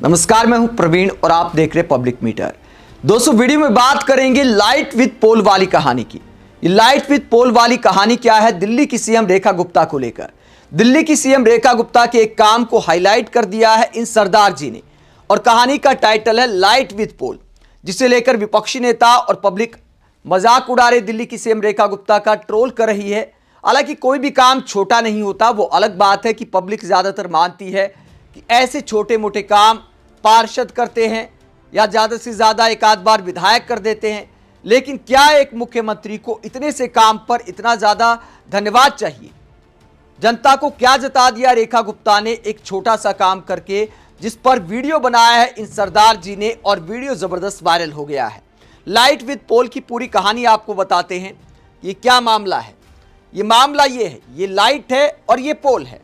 नमस्कार, मैं हूं प्रवीण और आप देख रहे पब्लिक मीटर। दोस्तों, वीडियो में बात करेंगे लाइट विद पोल वाली कहानी की। ये लाइट विद पोल वाली कहानी क्या है? दिल्ली की सीएम रेखा गुप्ता को लेकर। दिल्ली की सीएम रेखा गुप्ता के एक काम को हाईलाइट कर दिया है इन सरदार जी ने, और कहानी का टाइटल है लाइट विद पोल, जिसे लेकर विपक्षी नेता और पब्लिक मजाक उड़ा रहे। दिल्ली की सीएम रेखा गुप्ता का ट्रोल कर रही है। हालांकि कोई भी काम छोटा नहीं होता, वो अलग बात है कि पब्लिक ज्यादातर मानती है कि ऐसे छोटे मोटे काम पार्षद करते हैं या ज्यादा से ज्यादा एक आध बार विधायक कर देते हैं। लेकिन क्या एक मुख्यमंत्री को इतने से काम पर इतना ज्यादा धन्यवाद चाहिए? जनता को क्या जता दिया रेखा गुप्ता ने एक छोटा सा काम करके, जिस पर वीडियो बनाया है इन सरदार जी ने, और वीडियो जबरदस्त वायरल हो गया है। लाइट विद पोल की पूरी कहानी आपको बताते हैं। ये क्या मामला है? ये मामला ये है, ये लाइट है और ये पोल है,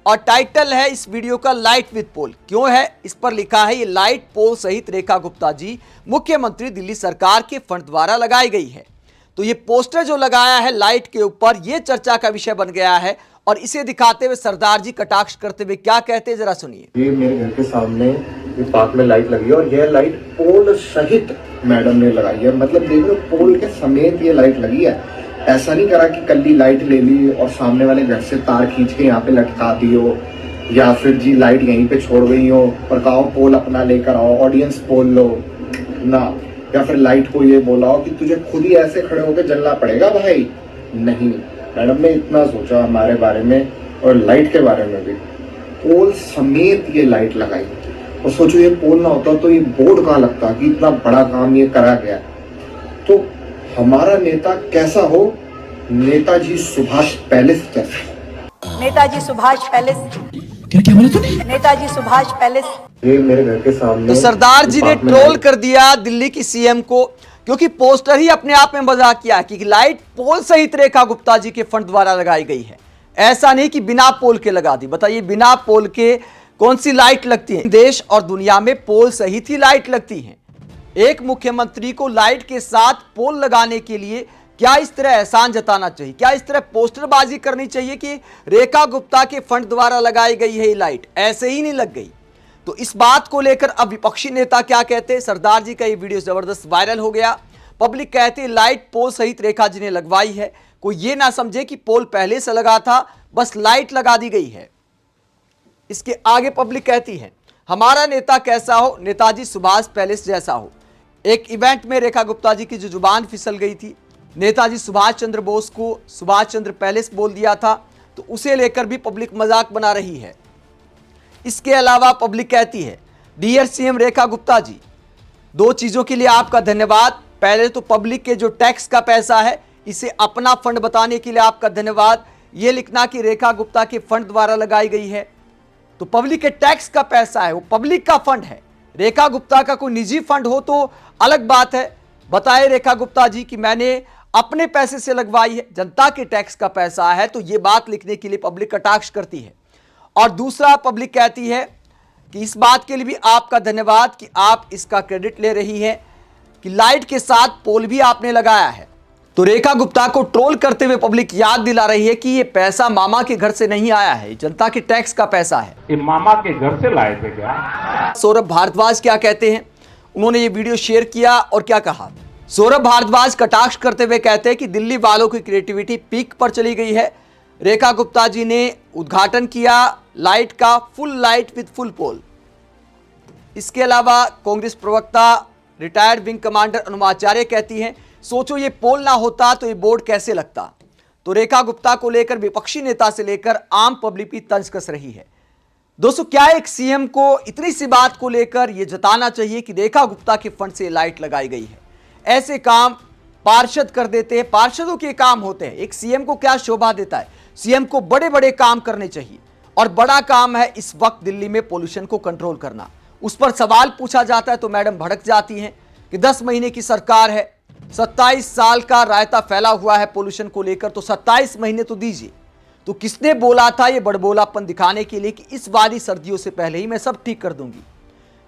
और टाइटल है इस वीडियो का लाइट विद पोल। क्यों है? इस पर लिखा है ये लाइट पोल सहित रेखा गुप्ता जी मुख्यमंत्री दिल्ली सरकार के फंड द्वारा लगाई गई है। तो ये पोस्टर जो लगाया है लाइट के ऊपर, ये चर्चा का विषय बन गया है। और इसे दिखाते हुए सरदार जी कटाक्ष करते हुए क्या कहते हैं, जरा सुनिए। ये मेरे घर के सामने ये पार्क में लाइट लगी है, और यह लाइट पोल सहित मैडम ने लगाई है। मतलब देख लो, पोल के समेत ये लाइट लगी है। ऐसा नहीं करा कि कल्ली लाइट ले ली और सामने वाले घर से तार खींच के यहाँ पे लटका दी हो, या फिर जी लाइट यहीं पे छोड़ गई हो और कहा पोल अपना लेकर आओ, ऑडियंस पोल लो ना, या फिर लाइट को ये बोला हो कि तुझे खुद ही ऐसे खड़े होकर जलना पड़ेगा भाई। नहीं, मैडम ने इतना सोचा हमारे बारे में और लाइट के बारे में भी। पोल समेत ये लाइट लगाई, और सोचो ये पोल ना होता तो ये बोर्ड कहाँ लगता कि इतना बड़ा काम ये करा गया। तो हमारा नेता कैसा हो? नेताजी सुभाष पैलेस जैसा। नेताजी सुभाष पैलेस। क्या बोला तूने? नेताजी सुभाष पैलेस। ये मेरे घर के सामने तो सरदार जी ने ट्रोल कर दिया दिल्ली की सीएम को, क्योंकि पोस्टर ही अपने आप में मजाक किया कि लाइट पोल सहित रेखा गुप्ता जी के फंड द्वारा लगाई गई है। ऐसा नहीं कि बिना पोल के लगा दी। बताइए, बिना पोल के कौन सी लाइट लगती है? देश और दुनिया में पोल सहित ही लाइट लगती है। एक मुख्यमंत्री को लाइट के साथ पोल लगाने के लिए क्या इस तरह एहसान जताना चाहिए? क्या इस तरह पोस्टरबाजी करनी चाहिए कि रेखा गुप्ता के फंड द्वारा लगाई गई है ये लाइट? ऐसे ही नहीं लग गई। तो इस बात को लेकर अब विपक्षी नेता क्या कहते हैं? सरदार जी का ये वीडियो जबरदस्त वायरल हो गया। पब्लिक कहती है लाइट पोल सहित रेखा जी ने लगवाई है। कोई ये ना समझे कि पोल पहले से लगा था, बस लाइट लगा दी गई है। इसके आगे पब्लिक कहती है हमारा नेता कैसा हो? नेताजी सुभाष पैलेस जैसा हो। एक इवेंट में रेखा गुप्ता जी की जो जुबान फिसल गई थी, नेताजी सुभाष चंद्र बोस को सुभाष चंद्र पैलेस बोल दिया था, तो उसे लेकर भी पब्लिक मजाक बना रही है। इसके अलावा पब्लिक कहती है डियर सीएम रेखा गुप्ता जी, दो चीजों के लिए आपका धन्यवाद। पहले तो पब्लिक के जो टैक्स का पैसा है, इसे अपना फंड बताने के लिए आपका धन्यवाद। यह लिखना कि रेखा गुप्ता के फंड द्वारा लगाई गई है, तो पब्लिक के टैक्स का पैसा है, वो पब्लिक का फंड है। रेखा गुप्ता का कोई निजी फंड हो तो अलग बात है। बताए रेखा गुप्ता जी कि मैंने अपने पैसे से लगवाई है, जनता के टैक्स का पैसा है, तो यह बात लिखने के लिए पब्लिक कटाक्ष करती है। और दूसरा, पब्लिक कहती है कि इस बात के लिए भी आपका धन्यवाद कि आप इसका क्रेडिट ले रही हैं कि लाइट के साथ पोल भी आपने लगाया है। तो रेखा गुप्ता को ट्रोल करते हुए पब्लिक याद दिला रही है कि ये पैसा मामा के घर से नहीं आया है, जनता के टैक्स का पैसा है। ये मामा के घर से लाए थे क्या? सौरभ भारद्वाज क्या कहते हैं? उन्होंने ये वीडियो शेयर किया और क्या कहा? सौरभ भारद्वाज कटाक्ष करते हुए कहते हैं कि दिल्ली वालों की क्रिएटिविटी पीक पर चली गई है। रेखा गुप्ता जी ने उद्घाटन किया लाइट का, फुल लाइट विद फुल पोल। इसके अलावा कांग्रेस प्रवक्ता रिटायर्ड विंग कमांडर अनुमाचार्य कहती हैं सोचो ये पोल ना होता तो ये बोर्ड कैसे लगता। तो रेखा गुप्ता को लेकर विपक्षी नेता से लेकर आम पब्लिक भी तंज कस रही है। दोस्तों, क्या एक सीएम को इतनी सी बात को लेकर यह जताना चाहिए कि रेखा गुप्ता के फंड से लाइट लगाई गई है? ऐसे काम पार्षद कर देते हैं, पार्षदों के काम होते हैं। एक सीएम को क्या शोभा देता है? सीएम को बड़े बड़े काम करने चाहिए, और बड़ा काम है इस वक्त दिल्ली में पोल्यूशन को कंट्रोल करना। उस पर सवाल पूछा जाता है तो मैडम भड़क जाती हैं कि 10 महीने की सरकार है, 27 साल का रायता फैला हुआ है पोल्यूशन को लेकर, तो 27 महीने तो दीजिए। तो किसने बोला था ये बड़बोलापन दिखाने के लिए कि इस बारी सर्दियों से पहले ही मैं सब ठीक कर दूंगी?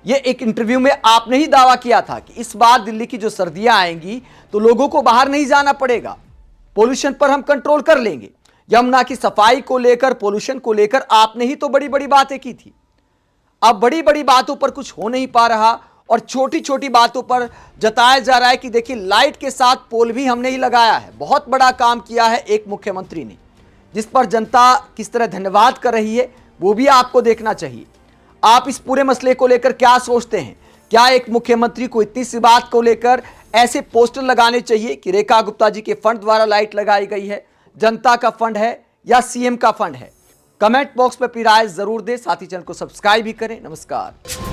ये एक इंटरव्यू में आपने ही दावा किया था कि इस बार दिल्ली की जो सर्दियां आएंगी तो लोगों को बाहर नहीं जाना पड़ेगा, पोल्यूशन पर हम कंट्रोल कर लेंगे। यमुना की सफाई को लेकर, पोल्यूशन को लेकर आपने ही तो बड़ी बड़ी बातें की थी। अब बड़ी बड़ी बातों पर कुछ हो नहीं पा रहा और छोटी छोटी बातों पर जताया जा रहा है कि देखिए लाइट के साथ पोल भी हमने ही लगाया है। बहुत बड़ा काम किया है एक मुख्यमंत्री ने, जिस पर जनता किस तरह धन्यवाद कर रही है वो भी आपको देखना चाहिए। आप इस पूरे मसले को लेकर क्या सोचते हैं? क्या एक मुख्यमंत्री को इतनी सी बात को लेकर ऐसे पोस्टर लगाने चाहिए कि रेखा गुप्ता जी के फंड द्वारा लाइट लगाई गई है? जनता का फंड है या सीएम का फंड है? कमेंट बॉक्स में अपनी राय जरूर दें, साथ ही चैनल को सब्सक्राइब भी करें। नमस्कार।